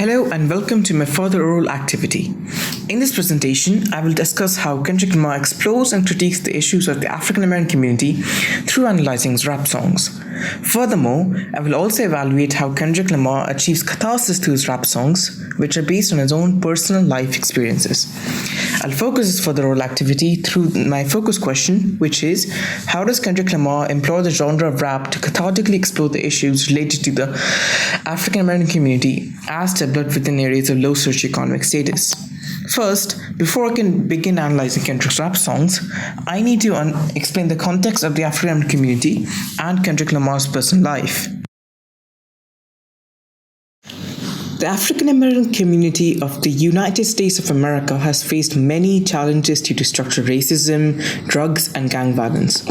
Hello and welcome to my further oral activity. In this presentation, I will discuss how Kendrick Lamar explores and critiques the issues of the African American community through analyzing his rap songs. Furthermore, I will also evaluate how Kendrick Lamar achieves catharsis through his rap songs, which are based on his own personal life experiences. I'll focus this further oral activity through my focus question, which is, how does Kendrick Lamar employ the genre of rap to cathartically explore the issues related to the African American community as developed within areas of low socioeconomic status? First, before I can begin analyzing Kendrick's rap songs, I need to explain the context of the African American community and Kendrick Lamar's personal life. The African American community of the United States of America has faced many challenges due to structural racism, drugs, and gang violence.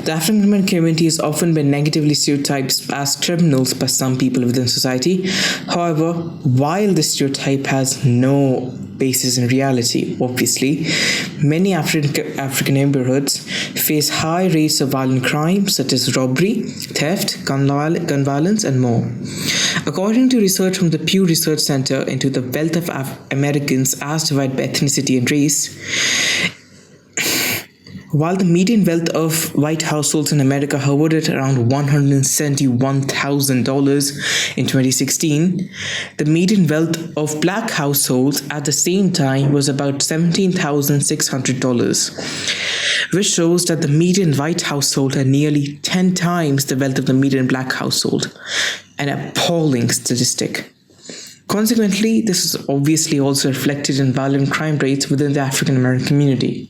The African American community has often been negatively stereotyped as criminals by some people within society. However, while this stereotype has no basis in reality, obviously, many African neighborhoods face high rates of violent crime such as robbery, theft, gun violence, and more. According to research from the Pew Research Center into the wealth of Americans as divided by ethnicity and race, while the median wealth of white households in America hovered at around $171,000 in 2016, the median wealth of black households at the same time was about $17,600, which shows that the median white household had nearly 10 times the wealth of the median black household, an appalling statistic. Consequently, this is obviously also reflected in violent crime rates within the African American community.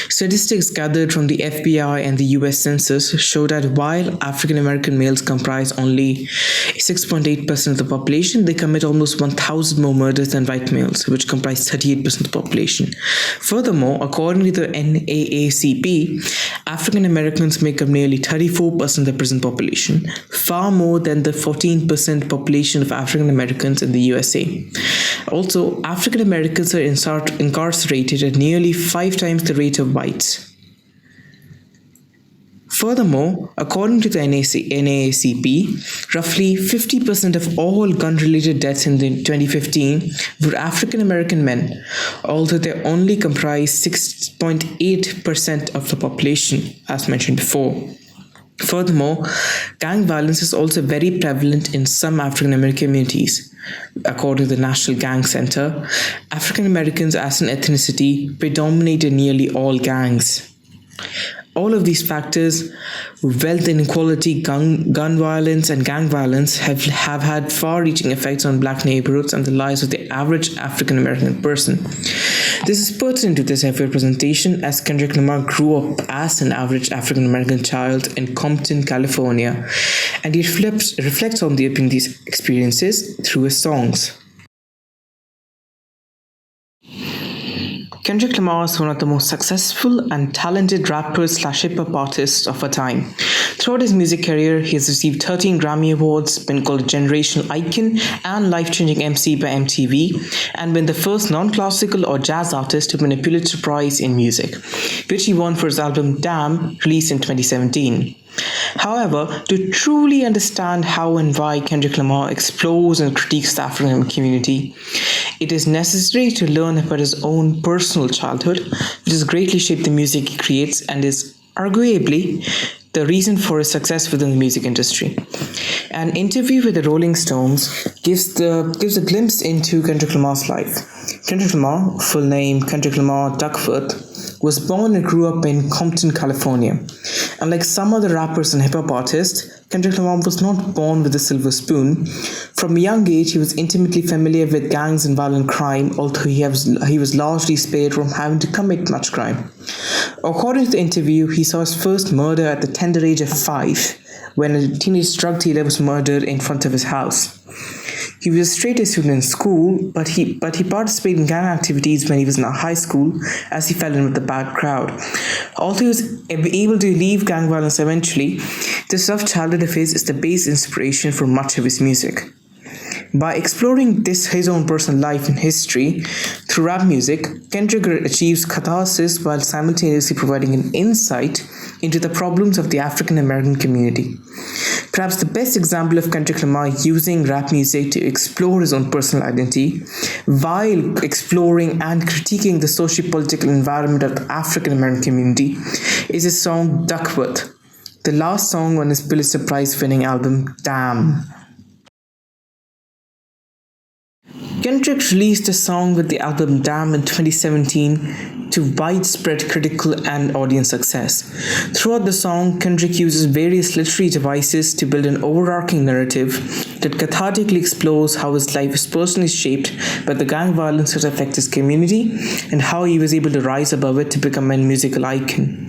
Statistics gathered from the FBI and the US Census show that while African American males comprise only 6.8% of the population, they commit almost 1,000 more murders than white males, which comprise 38% of the population. Furthermore, according to the NAACP, African Americans make up nearly 34% of the prison population, far more than the 14% population of African Americans in the USA. Also, African Americans are incarcerated at nearly 5 times the rate of whites. Furthermore, according to the NAACP, roughly 50% of all gun-related deaths in 2015 were African American men, although they only comprise 6.8% of the population, as mentioned before. Furthermore, gang violence is also very prevalent in some African American communities. According to the National Gang Center, African Americans as an ethnicity predominate in nearly all gangs. All of these factors, wealth inequality, gun violence, and gang violence have had far-reaching effects on black neighborhoods and the lives of the average African American person. This is pertinent to this FOA presentation as Kendrick Lamar grew up as an average African American child in Compton, California, and he reflects on these experiences through his songs. Kendrick Lamar is one of the most successful and talented rappers/hip-hop artists of our time. Throughout his music career, he has received 13 Grammy Awards, been called a generational icon and life-changing MC by MTV, and been the first non-classical or jazz artist to win a Pulitzer Prize in music, which he won for his album Damn, released in 2017. However, to truly understand how and why Kendrick Lamar explores and critiques the African community, it is necessary to learn about his own personal childhood, which has greatly shaped the music he creates and is arguably the reason for his success within the music industry. An interview with the Rolling Stones gives a glimpse into Kendrick Lamar's life. Kendrick Lamar, full name Kendrick Lamar Duckworth, was born and grew up in Compton, California. Unlike some other rappers and hip-hop artists, Kendrick Lamar was not born with a silver spoon. From a young age, he was intimately familiar with gangs and violent crime, although he was largely spared from having to commit much crime. According to the interview, he saw his first murder at the tender age of 5, when a teenage drug dealer was murdered in front of his house. He was a straight-A student in school, but he participated in gang activities when he was in high school, as he fell in with the bad crowd. Although he was able to leave gang violence eventually, this rough childhood of his is the base inspiration for much of his music. By exploring his own personal life and history through rap music, Kendrick achieves catharsis while simultaneously providing an insight into the problems of the African American community. Perhaps the best example of Kendrick Lamar using rap music to explore his own personal identity while exploring and critiquing the socio-political environment of the African American community is his song Duckworth, the last song on his Pulitzer Prize winning album Damn. Kendrick released a song with the album Damn in 2017 to widespread critical and audience success. Throughout the song, Kendrick uses various literary devices to build an overarching narrative that cathartically explores how his life is personally shaped by the gang violence that affects his community and how he was able to rise above it to become a musical icon.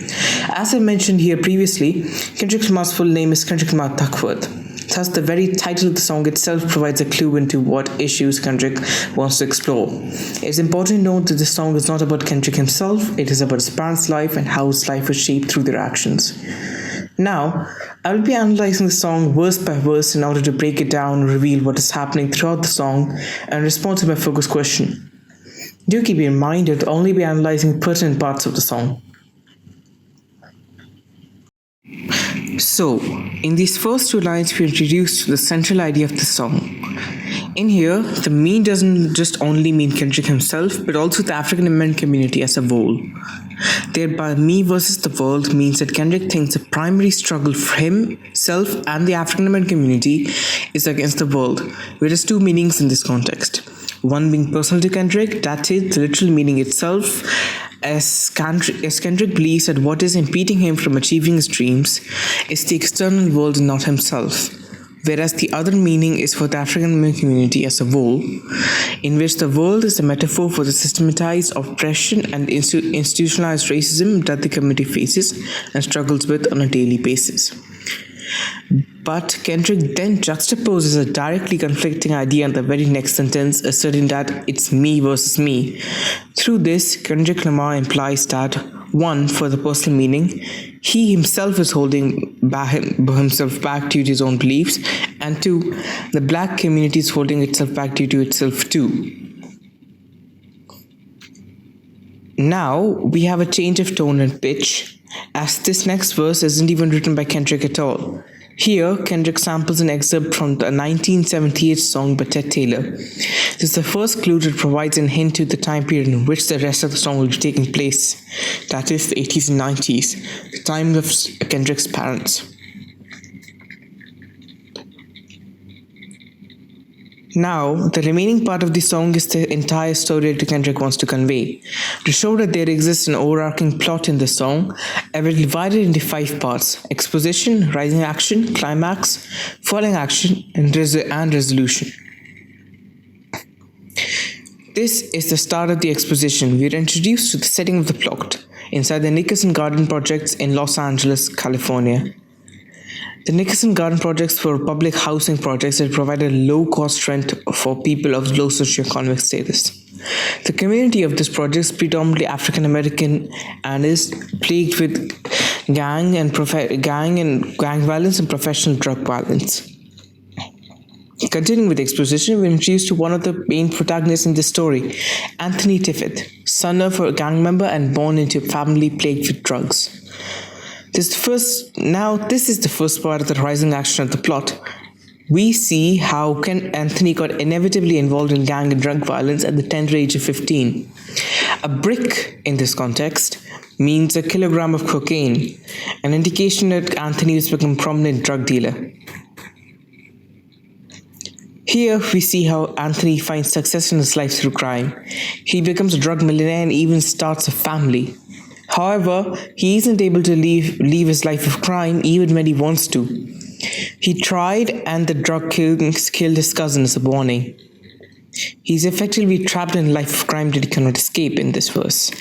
As I mentioned here previously, Kendrick Lamar's full name is Kendrick Lamar Duckworth. Thus, the very title of the song itself provides a clue into what issues Kendrick wants to explore. It's important to note that this song is not about Kendrick himself, it is about his parents' life and how his life was shaped through their actions. Now, I will be analyzing the song verse by verse in order to break it down and reveal what is happening throughout the song and respond to my focus question. Do keep in mind that I'll only be analyzing pertinent parts of the song. So, in these first two lines, we are introduced to the central idea of the song. In here, the me doesn't just only mean Kendrick himself, but also the African American community as a whole. Thereby, me versus the world means that Kendrick thinks the primary struggle for himself and the African American community is against the world, which has two meanings in this context. One being personal to Kendrick, that is, the literal meaning itself, as Kendrick believes that what is impeding him from achieving his dreams is the external world and not himself. Whereas the other meaning is for the African American community as a whole, in which the world is a metaphor for the systematized oppression and institutionalized racism that the community faces and struggles with on a daily basis. But Kendrick then juxtaposes a directly conflicting idea in the very next sentence, asserting that it's me versus me. Through this, Kendrick Lamar implies that, one, for the personal meaning, he himself is holding himself back due to his own beliefs, and two, the black community is holding itself back due to itself too. Now, we have a change of tone and pitch, as this next verse isn't even written by Kendrick at all. Here, Kendrick samples an excerpt from the 1978 song by Ted Taylor. This is the first clue that provides a hint to the time period in which the rest of the song will be taking place. That is, the 80s and 90s, the time of Kendrick's parents. Now, the remaining part of the song is the entire story that Kendrick wants to convey. To show that there exists an overarching plot in the song, I will divide it into 5 parts: exposition, rising action, climax, falling action, and resolution. This is the start of the exposition. We are introduced to the setting of the plot inside the Nickerson Garden Projects in Los Angeles, California. The Nickerson Garden Projects were public housing projects that provided low-cost rent for people of low socioeconomic status. The community of these projects predominantly African American and is plagued with gang violence and professional drug violence. Continuing with the exposition, we're introduced to one of the main protagonists in this story, Anthony Tiffith, son of a gang member and born into a family plagued with drugs. This is the first part of the rising action of the plot. We see how Anthony got inevitably involved in gang and drug violence at the tender age of 15. A brick, in this context, means a kilogram of cocaine, an indication that Anthony has become a prominent drug dealer. Here we see how Anthony finds success in his life through crime. He becomes a drug millionaire and even starts a family. However, he isn't able to leave his life of crime even when he wants to. He tried, and the drug killings killed his cousin as a warning. He's effectively trapped in a life of crime that he cannot escape in this verse.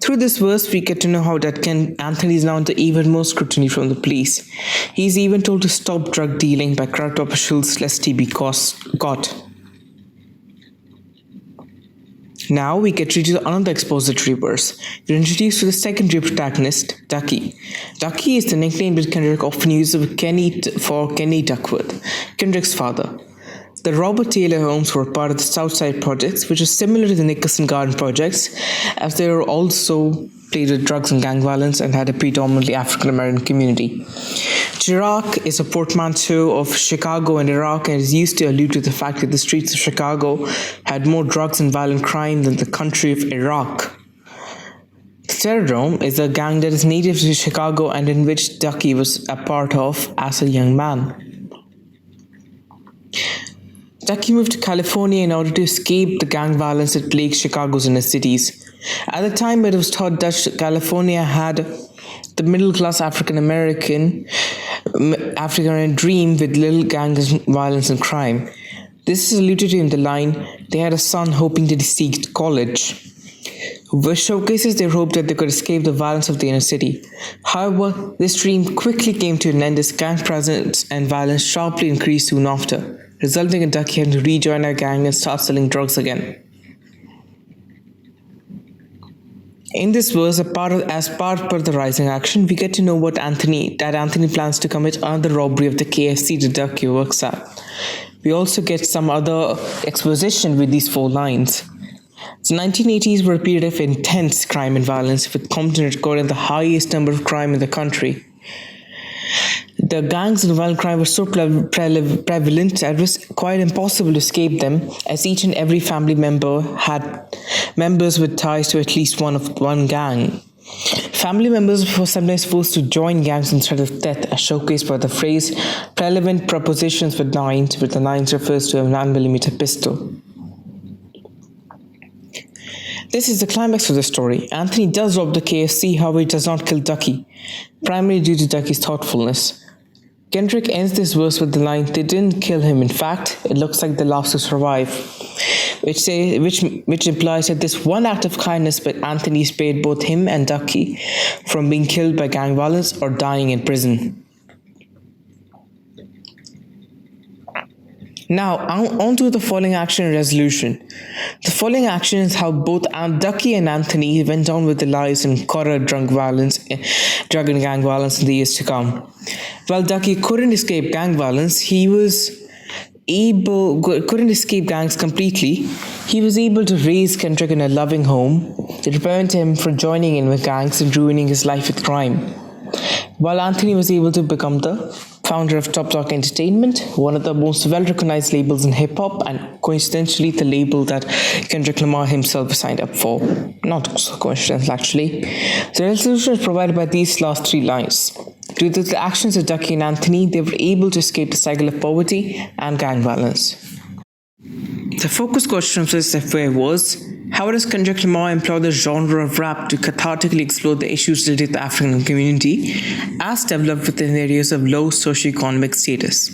Through this verse, we get to know how that Anthony is now under even more scrutiny from the police. He's even told to stop drug dealing by corrupt officials lest he be caught. Now we get treated to another expository verse. We're introduced to the secondary protagonist, Ducky. Ducky is the nickname that Kendrick often uses for Kenny Duckworth, Kendrick's father. The Robert Taylor homes were part of the Southside Projects, which is similar to the Nickerson Garden Projects, as they are also played with drugs and gang violence and had a predominantly African American community. Chirac is a portmanteau of Chicago and Iraq and is used to allude to the fact that the streets of Chicago had more drugs and violent crime than the country of Iraq. The Terrordome is a gang that is native to Chicago and in which Ducky was a part of as a young man. Ducky moved to California in order to escape the gang violence that plagued Chicago's inner cities. At the time, it was thought that California had the middle-class African-American dream with little gang violence and crime. This is alluded to in the line, "They had a son hoping that he seeked college," which showcases their hope that they could escape the violence of the inner city. However, this dream quickly came to an end as gang presence and violence sharply increased soon after, resulting in Ducky having to rejoin a gang and start selling drugs again. In this verse, as part of the rising action, we get to know that Anthony plans to commit another robbery of the KFC that Ducky works at. We also get some other exposition with these 4 lines. The 1980s were a period of intense crime and violence, with Compton recording the highest number of crime in the country. The gangs and violent crime were so prevalent that it was quite impossible to escape them, as each and every family member had members with ties to at least one gang. Family members were sometimes forced to join gangs in threat of death, as showcased by the phrase "relevant propositions with nines," where the nines refers to a 9mm pistol. This is the climax of the story. Anthony does rob the KFC, however he does not kill Ducky, primarily due to Ducky's thoughtfulness. Kendrick ends this verse with the line, "They didn't kill him. In fact, it looks like they lost to survive," which implies that this one act of kindness by Anthony spared both him and Ducky from being killed by gang violence or dying in prison. Now, on to the following action and resolution. The following action is how both Ducky and Anthony went on with their lives in drug and gang violence in the years to come. While Ducky couldn't escape gang violence, couldn't escape gangs completely. He was able to raise Kendrick in a loving home to prevent him from joining in with gangs and ruining his life with crime. While Anthony was able to become the founder of Top Dog Entertainment, one of the most well-recognized labels in hip-hop, and coincidentally the label that Kendrick Lamar himself signed up for. Not so coincidental, actually. The resolution is provided by these last 3 lines. Due to the actions of Ducky and Anthony, they were able to escape the cycle of poverty and gang violence. The focus question of this FOA was, how does Kendrick Lamar employ the genre of rap to cathartically explore the issues related to the African community as developed within areas of low socioeconomic status?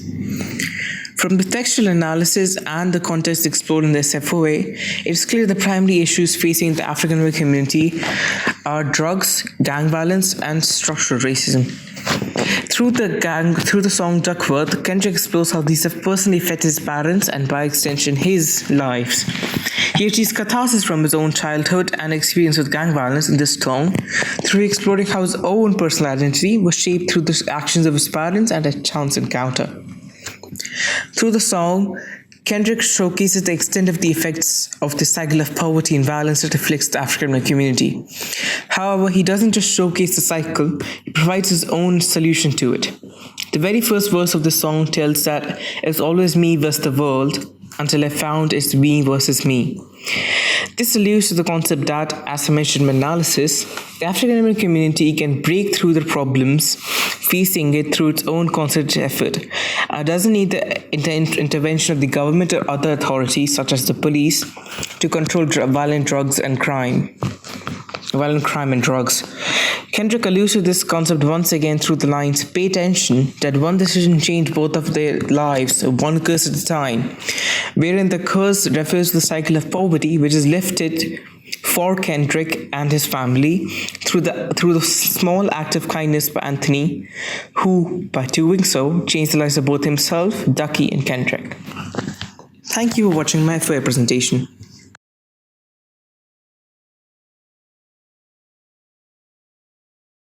From the textual analysis and the context explored in this FOA, it is clear the primary issues facing the African American community are drugs, gang violence, and structural racism. Through the song Duckworth, Kendrick explores how these have personally affected his parents and by extension his lives. He achieves catharsis from his own childhood and experience with gang violence in this song through exploring how his own personal identity was shaped through the actions of his parents and a chance encounter. Through the song, Kendrick showcases the extent of the effects of the cycle of poverty and violence that afflicts the African American community. However, he doesn't just showcase the cycle, he provides his own solution to it. The very first verse of the song tells that it's always me versus the world until I found it's me versus me. This alludes to the concept that, as I mentioned in my analysis, the African American community can break through the problems facing it through its own concerted effort. It doesn't need the intervention of the government or other authorities, such as the police, to control violent crime and drugs. Kendrick alludes to this concept once again through the lines, "Pay attention, that one decision changed both of their lives, one curse at a time," wherein the curse refers to the cycle of poverty which is lifted for Kendrick and his family through the small act of kindness by Anthony, who, by doing so, changed the lives of both himself, Ducky, and Kendrick. Thank you for watching my FOA presentation.